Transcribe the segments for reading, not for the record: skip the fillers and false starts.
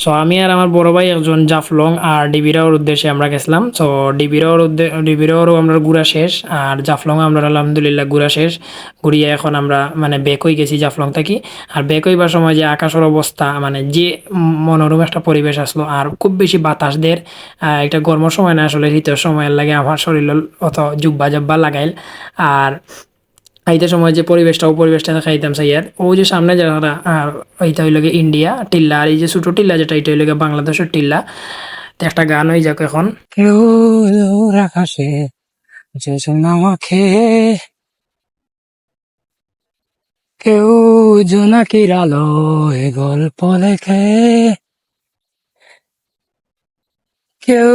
So আমি আর আমার বড় ভাই একজন জাফলং আর ডিবিরাওর উদ্দেশ্যে আমরা গেছিলাম। সো ডিবিরাওরও আমরা ঘুরা শেষ, আর জাফলং আমরা আলহামদুলিল্লাহ ঘুরা শেষ। ঘুরিয়ে এখন আমরা মানে ব্যাক হয়ে গেছি জাফলং থেকে। আর ব্যাক হইবার সময় যে আকাশের অবস্থা, মানে যে মনোরম একটা পরিবেশ আসলো, আর খুব বেশি বাতাস দের। এটা গরমের সময় না, আসলে শীতের সময় লাগে আমার শরীর অত জুব্বা জব্বা লাগাইল। আর আইতে সময় যে পরিবেশটা, ও পরিবেশটা খাইতাম সাইয়ার ও যে সামনে যারা, এইটা হইল গিয়ে ইন্ডিয়া টিল্লা, আর এই যে ছোট টিল্লা যেটা, এটা হইল গিয়ে বাংলাদেশের টিল্লা। তো একটা গান হয়ে যাক এখন। কেউ দূর আকাশে যোজনা মাখে, কেউ জোনাকির আলোয় গল্প লেখে, কেউ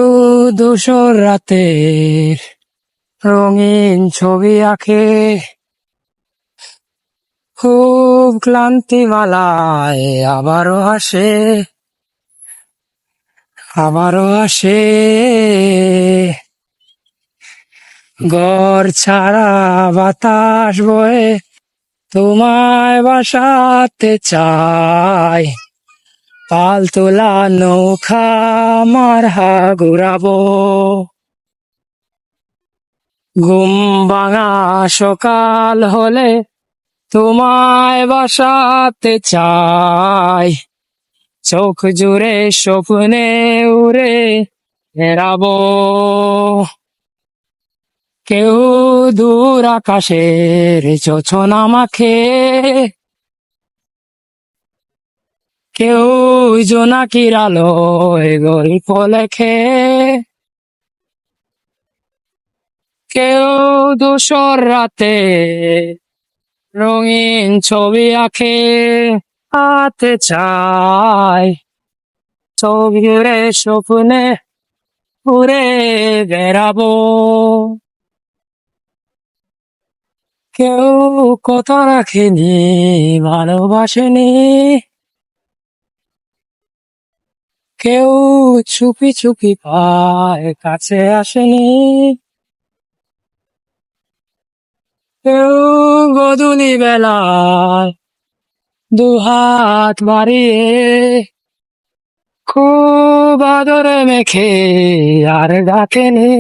ধূসর রাতের রঙিন ছবি আঁকে, খুব ক্লান্তি মালায় আবারও আসে, ঘর ছাড়া বাতাস বয়ে তোমায় বাসাতে চাই, পাল তোলা নৌকা আমার ঘুরাবো, ঘুম ভাঙা সকাল হলে তোমায় বাসাতে চাই, চোখ জুড়ে স্বপ্নে উড়ে বেড়াবো, কেউ দূর আকাশের যোছনা মাখে, কেউ জোনাকির আলোয় গল্প লেখে, কেউ ধূসর রাতে রঙিন ছবি আঁকে, আতে চাই ছবি রে স্বপ্নে উড়ে বেড়াবো, কেউ কথা রাখেনি, ভালোবাসেনি, কেউ চুপি চুপি পায় কাছে আসেনি, কেউ গধূলি বেলায় দুহাত বাড়িয়ে খুব আদরে মেখে আর ডাকেনি।